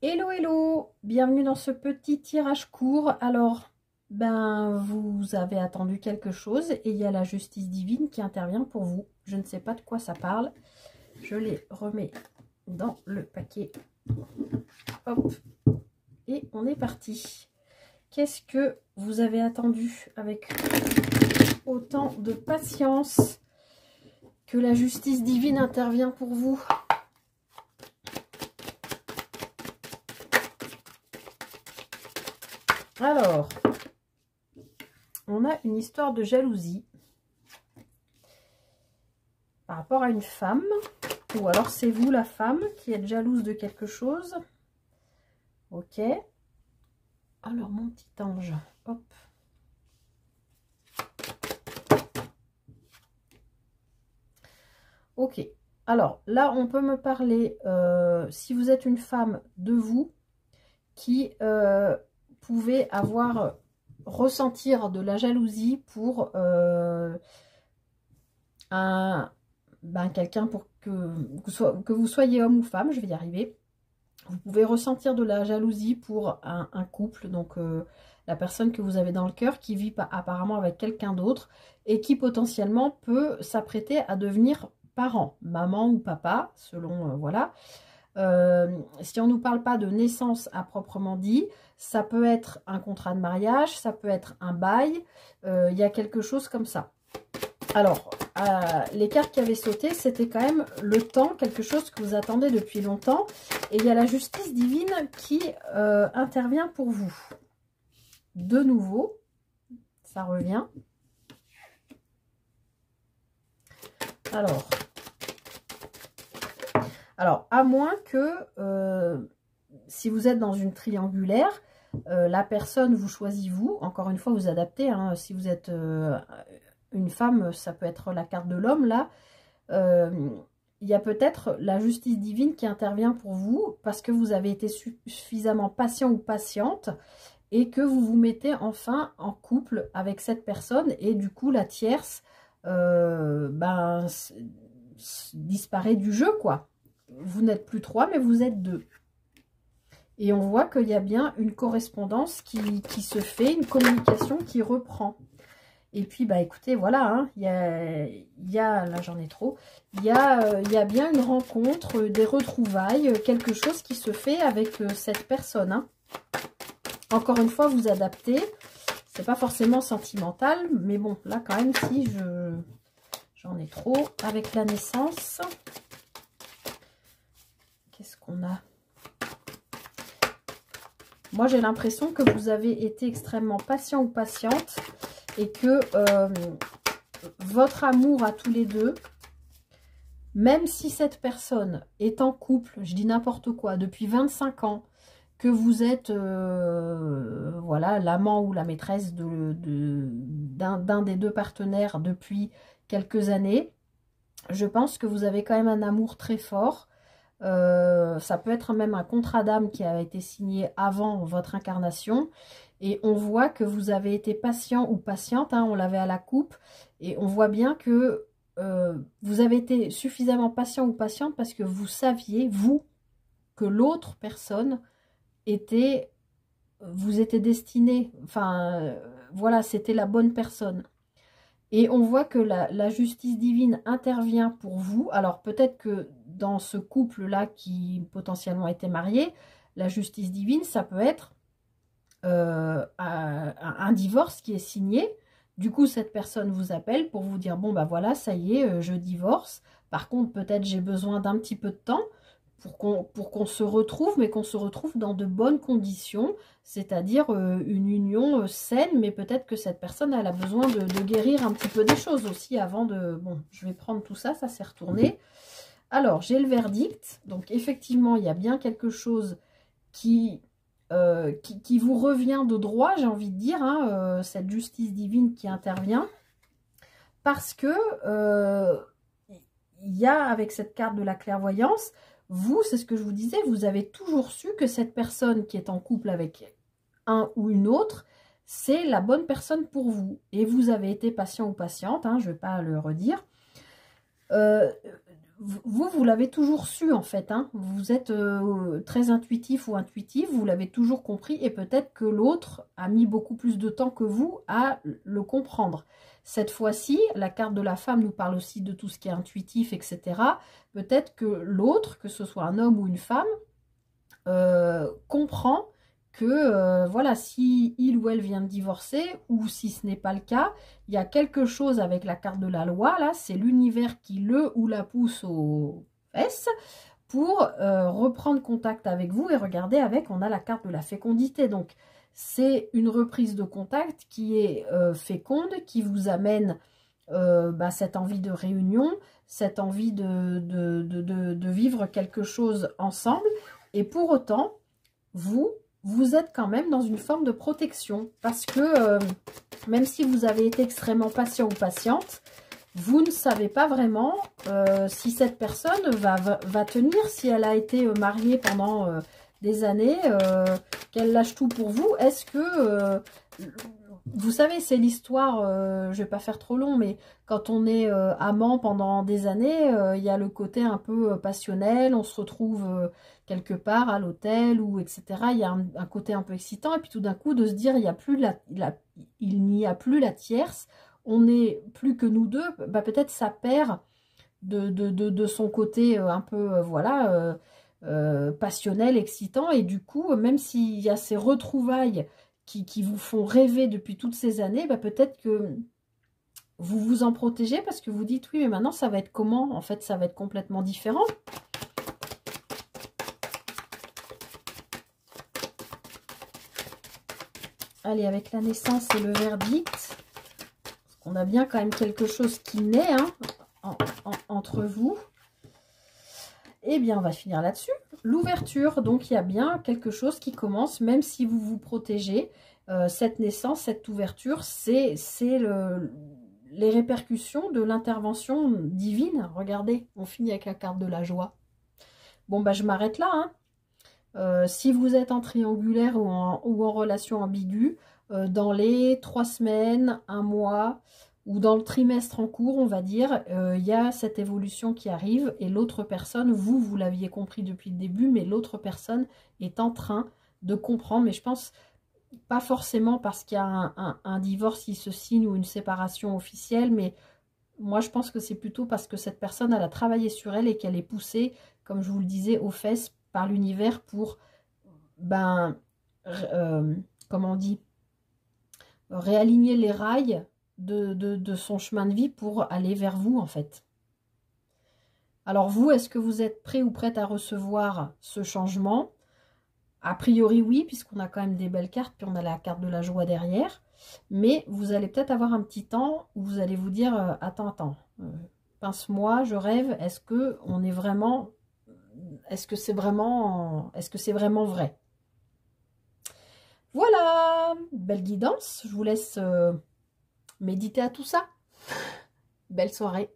Hello hello, bienvenue dans ce petit tirage court. Alors, vous avez attendu quelque chose et il y a la justice divine qui intervient pour vous. Je ne sais pas de quoi ça parle. Je les remets dans le paquet. Hop, et on est parti. Qu'est-ce que vous avez attendu avec autant de patience que la justice divine intervient pour vous? Alors, on a une histoire de jalousie par rapport à une femme, ou alors c'est vous la femme qui êtes jalouse de quelque chose. Ok. Alors mon petit ange, hop. Ok. Alors là, on peut me parler, si vous êtes une femme, de vous qui pouvez ressentir de la jalousie pour quelqu'un, pour que vous soyez homme ou femme, je vais y arriver. Vous pouvez ressentir de la jalousie pour un couple, donc la personne que vous avez dans le cœur qui vit apparemment avec quelqu'un d'autre et qui potentiellement peut s'apprêter à devenir parent, maman ou papa, selon, voilà. Si on ne nous parle pas de naissance à proprement dit, ça peut être un contrat de mariage, ça peut être un bail, il y a quelque chose comme ça. Alors, les cartes qui avaient sauté, c'était quand même le temps, quelque chose que vous attendez depuis longtemps. Et il y a la justice divine qui intervient pour vous. De nouveau, ça revient. Alors à moins que, si vous êtes dans une triangulaire, la personne vous choisit vous. Encore une fois, vous adaptez. Hein, si vous êtes une femme, ça peut être la carte de l'homme, là. Il y a peut-être la justice divine qui intervient pour vous parce que vous avez été suffisamment patient ou patiente et que vous vous mettez enfin en couple avec cette personne et du coup la tierce disparaît du jeu, quoi. Vous n'êtes plus 3 mais vous êtes 2. Et on voit qu'il y a bien une correspondance qui se fait, une communication qui reprend. Et puis, écoutez, voilà, hein, là j'en ai trop, il y a bien une rencontre, des retrouvailles, quelque chose qui se fait avec cette personne. Hein. Encore une fois, vous adaptez, c'est pas forcément sentimental, mais bon, là quand même, si j'en ai trop. Avec la naissance, qu'est-ce qu'on a? Moi, j'ai l'impression que vous avez été extrêmement patient ou patiente, et que votre amour à tous les deux, même si cette personne est en couple, je dis n'importe quoi, depuis 25 ans, que vous êtes voilà, l'amant ou la maîtresse d'un des deux partenaires depuis quelques années, je pense que vous avez quand même un amour très fort. Ça peut être même un contrat d'âme qui a été signé avant votre incarnation. Et on voit que vous avez été patient ou patiente, hein, on l'avait à la coupe. Et on voit bien que vous avez été suffisamment patient ou patiente parce que vous saviez, vous, que l'autre personne vous était destinée. Enfin, voilà, c'était la bonne personne. Et on voit que la justice divine intervient pour vous. Alors peut-être que dans ce couple-là qui potentiellement était marié, la justice divine, ça peut être un divorce qui est signé. Du coup, cette personne vous appelle pour vous dire, bon, voilà, ça y est, je divorce. Par contre, peut-être j'ai besoin d'un petit peu de temps pour qu'on se retrouve, mais qu'on se retrouve dans de bonnes conditions, c'est-à-dire une union saine, mais peut-être que cette personne, elle a besoin de guérir un petit peu des choses aussi avant de... Bon, je vais prendre tout ça, ça s'est retourné. Alors, j'ai le verdict. Donc, effectivement, il y a bien quelque chose qui vous revient de droit, j'ai envie de dire, hein, cette justice divine qui intervient, parce que il y a, avec cette carte de la clairvoyance, vous, c'est ce que je vous disais, vous avez toujours su que cette personne qui est en couple avec un ou une autre, c'est la bonne personne pour vous. Et vous avez été patient ou patiente, hein, je ne vais pas le redire. vous l'avez toujours su en fait, hein. Vous êtes très intuitif ou intuitive, vous l'avez toujours compris et peut-être que l'autre a mis beaucoup plus de temps que vous à le comprendre. Cette fois-ci, la carte de la femme nous parle aussi de tout ce qui est intuitif, etc. Peut-être que l'autre, que ce soit un homme ou une femme, comprend que voilà, si il ou elle vient de divorcer, ou si ce n'est pas le cas, il y a quelque chose avec la carte de la loi, là, c'est l'univers qui le ou la pousse aux fesses pour reprendre contact avec vous. Et regardez, avec, on a la carte de la fécondité. Donc, c'est une reprise de contact qui est féconde, qui vous amène cette envie de réunion, cette envie de vivre quelque chose ensemble. Et pour autant, vous êtes quand même dans une forme de protection. Parce que même si vous avez été extrêmement patient ou patiente, vous ne savez pas vraiment si cette personne va tenir, si elle a été mariée pendant des années, qu'elle lâche tout pour vous. Est-ce que... vous savez, c'est l'histoire, je ne vais pas faire trop long, mais quand on est amant pendant des années, il y a le côté un peu passionnel, on se retrouve quelque part à l'hôtel, ou etc. Il y a un côté un peu excitant, et puis tout d'un coup, de se dire, il n'y a plus il n'y a plus la tierce, on n'est plus que nous deux, bah, peut-être ça perd de son côté un peu, voilà, passionnel, excitant, et du coup, même s'il y a ces retrouvailles qui vous font rêver depuis toutes ces années, bah, peut-être que vous vous en protégez parce que vous dites, oui, mais maintenant, ça va être comment? En fait, ça va être complètement différent. Allez, avec la naissance et le verdict, on a bien quand même quelque chose qui naît hein, entre vous. Eh bien, on va finir là-dessus. L'ouverture, donc il y a bien quelque chose qui commence, même si vous vous protégez. Cette naissance, cette ouverture, c'est les répercussions de l'intervention divine. Regardez, on finit avec la carte de la joie. Bon, bah je m'arrête là. Hein. Si vous êtes en triangulaire ou en relation ambiguë, dans les 3 semaines, 1 mois... ou dans le trimestre en cours, on va dire, il y a cette évolution qui arrive et l'autre personne, vous l'aviez compris depuis le début, mais l'autre personne est en train de comprendre. Mais je pense pas forcément parce qu'il y a un divorce qui se signe ou une séparation officielle, mais moi je pense que c'est plutôt parce que cette personne, elle a travaillé sur elle et qu'elle est poussée, comme je vous le disais, aux fesses par l'univers pour, comment on dit, réaligner les rails de son chemin de vie pour aller vers vous en fait. Alors vous, est-ce que vous êtes prêt ou prête à recevoir ce changement? A priori oui, puisqu'on a quand même des belles cartes, puis on a la carte de la joie derrière. Mais vous allez peut-être avoir un petit temps où vous allez vous dire attends, pince-moi, je rêve, est-ce que on est vraiment, est-ce que c'est vraiment vrai? Voilà, belle guidance, je vous laisse méditer à tout ça. Belle soirée.